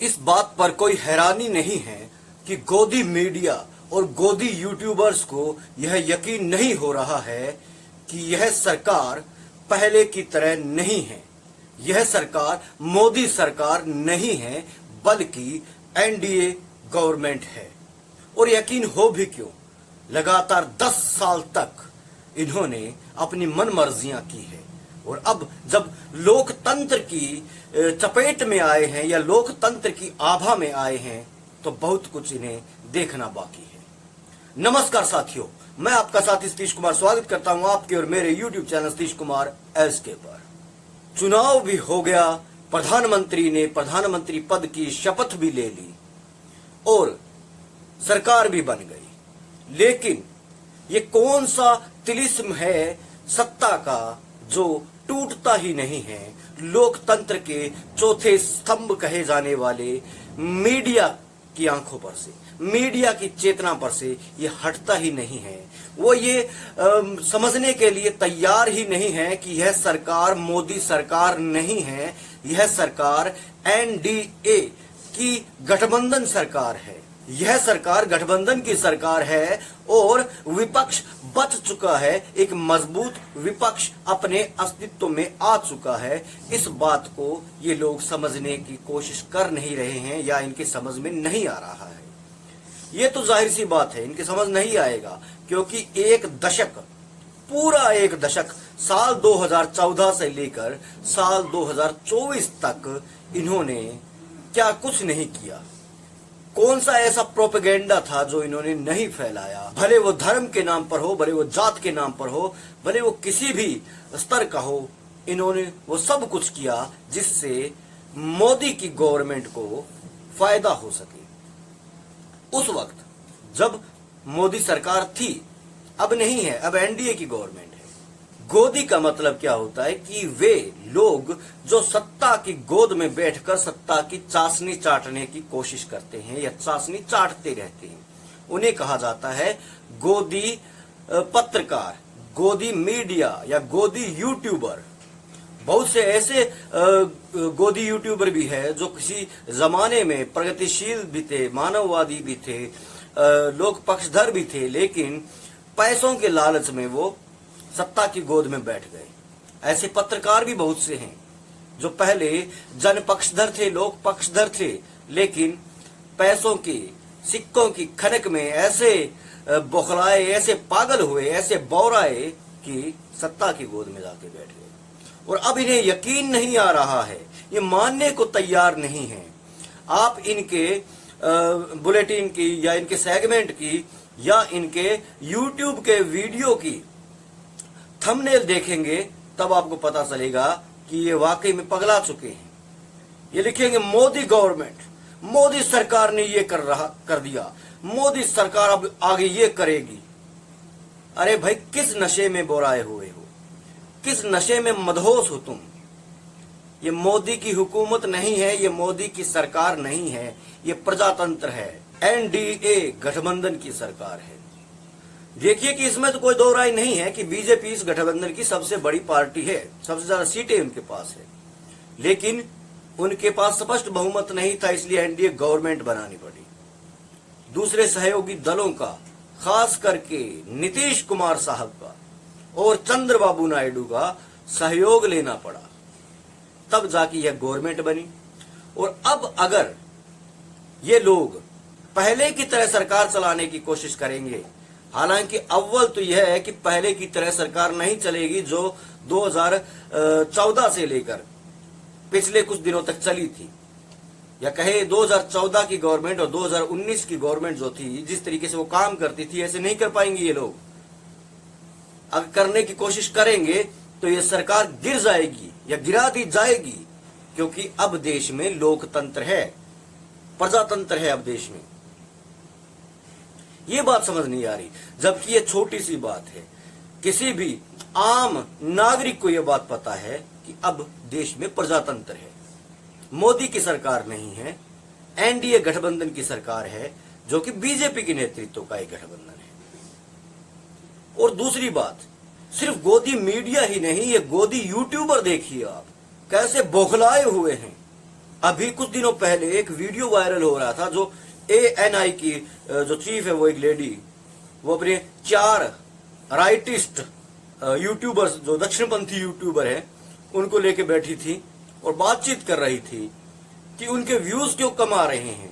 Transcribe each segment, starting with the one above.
इस बात पर कोई हैरानी नहीं है कि गोदी मीडिया और गोदी यूट्यूबर्स को यह यकीन नहीं हो रहा है कि यह सरकार पहले की तरह नहीं है। यह सरकार मोदी सरकार नहीं है, बल्कि एनडीए गवर्नमेंट है। और यकीन हो भी क्यों, लगातार 10 साल तक इन्होंने अपनी मनमर्जियां की है। और अब जब लोकतंत्र की चपेट में आए हैं या लोकतंत्र की आभा में आए हैं, तो बहुत कुछ इन्हें देखना बाकी है। नमस्कार साथियों, मैं आपका साथी सतीश कुमार स्वागत करता हूं आपके और मेरे YouTube channel Satish Kumar SK पर। चुनाव भी हो गया, प्रधानमंत्री ने प्रधानमंत्री पद की शपथ भी ले ली और सरकार भी बन गई। लेकिन ये कौन सा तिलिस्म है सत्ता का जो टूटता ही नहीं है। लोकतंत्र के चौथे स्तंभ कहे जाने वाले मीडिया की आंखों पर से, मीडिया की चेतना पर से ये हटता ही नहीं है। वो ये समझने के लिए तैयार ही नहीं है कि यह सरकार मोदी सरकार नहीं है, यह सरकार एनडीए की गठबंधन सरकार है। यह सरकार गठबंधन की सरकार है और विपक्ष बच चुका है। एक मजबूत विपक्ष अपने अस्तित्व में आ चुका है। इस बात को ये लोग समझने की कोशिश कर नहीं रहे हैं या इनके समझ में नहीं आ रहा है। ये तो जाहिर सी बात है, इनके समझ नहीं आएगा, क्योंकि एक दशक, पूरा एक दशक, साल 2014 से लेकर साल 2024 तक इन्होंने क्या कुछ नहीं किया। कौन सा ऐसा प्रोपेगेंडा था जो इन्होंने नहीं फैलाया। भले वो धर्म के नाम पर हो, भले वो जात के नाम पर हो, भले वो किसी भी स्तर का हो, इन्होंने वो सब कुछ किया जिससे मोदी की गवर्नमेंट को फायदा हो सके। उस वक्त जब मोदी सरकार थी, अब नहीं है, अब एनडीए की गवर्नमेंट है। गोदी का मतलब क्या होता है कि वे लोग जो सत्ता की गोद में बैठकर सत्ता की चाशनी चाटने की कोशिश करते हैं या चाशनी चाटते रहते हैं, उन्हें कहा जाता है गोदी पत्रकार, गोदी मीडिया या गोदी यूट्यूबर। बहुत से ऐसे गोदी यूट्यूबर भी है जो किसी जमाने में प्रगतिशील भी थे, मानववादी भी थे, लोक पक्षधर भी थे, लेकिन पैसों के लालच में वो सत्ता की गोद में बैठ गए। ऐसे पत्रकार भी बहुत से हैं जो पहले जन पक्षधर थे, लोक पक्षधर थे, लेकिन पैसों की, सिक्कों की खनक में ऐसे बौखलाए, ऐसे पागल हुए, ऐसे बौराए कि सत्ता की गोद में जाके बैठ गए। और अब इन्हें यकीन नहीं आ रहा है, ये मानने को तैयार नहीं है। आप इनके बुलेटिन की या इनके सेगमेंट की या इनके यूट्यूब के वीडियो की थंबनेल देखेंगे तब आपको पता चलेगा कि ये वाकई में पगला चुके हैं। ये लिखेंगे मोदी गवर्नमेंट, मोदी सरकार ने ये कर दिया, मोदी सरकार अब आगे ये करेगी। अरे भाई, किस नशे में बोराए हुए हो, किस नशे में मदहोश हो तुम। ये मोदी की हुकूमत नहीं है, ये मोदी की सरकार नहीं है, ये प्रजातंत्र है, एनडीए गठबंधन की सरकार है। देखिए कि इसमें तो कोई दो राय नहीं है कि बीजेपी इस गठबंधन की सबसे बड़ी पार्टी है, सबसे ज्यादा सीटें उनके पास है, लेकिन उनके पास स्पष्ट बहुमत नहीं था, इसलिए एनडीए गवर्नमेंट बनानी पड़ी। दूसरे सहयोगी दलों का, खास करके नीतीश कुमार साहब का और चंद्रबाबू नायडू का सहयोग लेना पड़ा, तब जाके यह गवर्नमेंट बनी। और अब अगर ये लोग पहले की तरह सरकार चलाने की कोशिश करेंगे, हालांकि अव्वल तो यह है कि पहले की तरह सरकार नहीं चलेगी जो 2014 से लेकर पिछले कुछ दिनों तक चली थी, या कहे 2014 की गवर्नमेंट और 2019 की गवर्नमेंट जो थी, जिस तरीके से वो काम करती थी, ऐसे नहीं कर पाएंगे ये लोग। अगर करने की कोशिश करेंगे तो ये सरकार गिर जाएगी या गिरा दी जाएगी, क्योंकि अब देश में लोकतंत्र है, प्रजातंत्र है अब देश में। ये बात समझ नहीं आ रही, जबकि ये छोटी सी बात है। किसी भी आम नागरिक को यह बात पता है कि अब देश में प्रजातंत्र है, मोदी की सरकार नहीं है, एनडीए गठबंधन की सरकार है, जो कि बीजेपी के नेतृत्व का एक गठबंधन है। और दूसरी बात, सिर्फ गोदी मीडिया ही नहीं, ये गोदी यूट्यूबर देखिए आप कैसे बौखलाए हुए हैं। अभी कुछ दिनों पहले एक वीडियो वायरल हो रहा था, जो ANI की जो चीफ है, वो एक लेडी, वो अपने 4 राइटिस्ट यूट्यूबर्स, जो दक्षिणपंथी यूट्यूबर है, उनको लेके बैठी थी और बातचीत कर रही थी कि उनके व्यूज क्यों कम आ रहे हैं।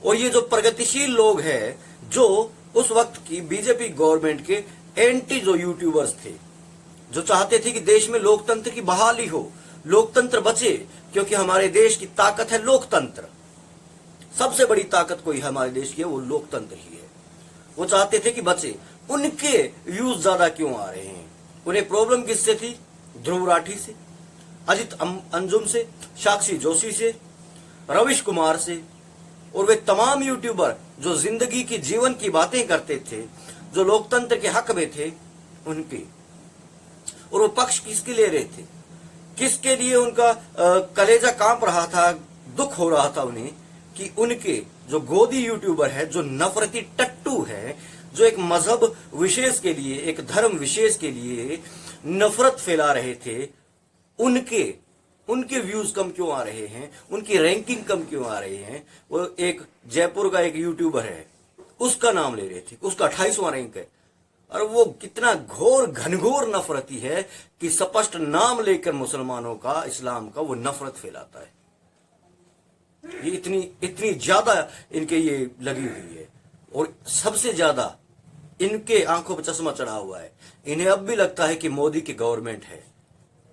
और ये जो प्रगतिशील लोग हैं, जो उस वक्त की बीजेपी गवर्नमेंट के एंटी जो यूट्यूबर्स थे, जो चाहते थे कि देश में लोकतंत्र की बहाली हो, लोकतंत्र बचे, क्योंकि हमारे देश की ताकत है लोकतंत्र। सबसे बड़ी ताकत कोई हमारे देश की है, वो लोकतंत्र ही है। वो चाहते थे कि बचे। उनके व्यूज ज्यादा क्यों आ रहे हैं? उन्हें प्रॉब्लम किससे थी? ध्रुव राठी से, अजित अंजुम से, साक्षी जोशी से, रविश कुमार से, और वे तमाम यूट्यूबर जो जिंदगी की, जीवन की बातें करते थे, जो लोकतंत्र के हक में थे, उनके। और वो पक्ष किसके ले रहे थे? किसके लिए उनका कलेजा कांप रहा था, दुख हो रहा था उन्हें कि उनके जो गोदी यूट्यूबर है, जो नफरती टट्टू है, जो एक मजहब विशेष के लिए, एक धर्म विशेष के लिए नफरत फैला रहे थे, उनके व्यूज कम क्यों आ रहे हैं? उनकी रैंकिंग कम क्यों आ रही है? वो एक जयपुर का एक यूट्यूबर है, उसका नाम ले रहे थे, उसका 28वां रैंक है। और वो कितना घोर घनघोर नफरती है कि स्पष्ट नाम लेकर मुसलमानों का, इस्लाम का वो नफरत फैलाता है। ये इतनी ज्यादा इनके ये लगी हुई है। और सबसे ज्यादा इनके आंखों पर चश्मा चढ़ा हुआ है। इन्हें अब भी लगता है कि मोदी की गवर्नमेंट है,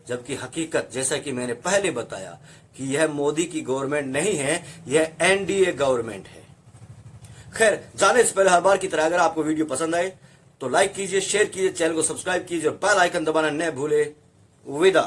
जबकि हकीकत, जैसा कि मैंने पहले बताया, कि यह मोदी की गवर्नमेंट नहीं है, यह NDA गवर्नमेंट है। खैर, जाने से पहले हर बार की तरह अगर आपको वीडियो पसंद आए तो लाइक कीजिए, शेयर कीजिए, चैनल को सब्सक्राइब कीजिए और बेल आइकन दबाना न भूले। विदा।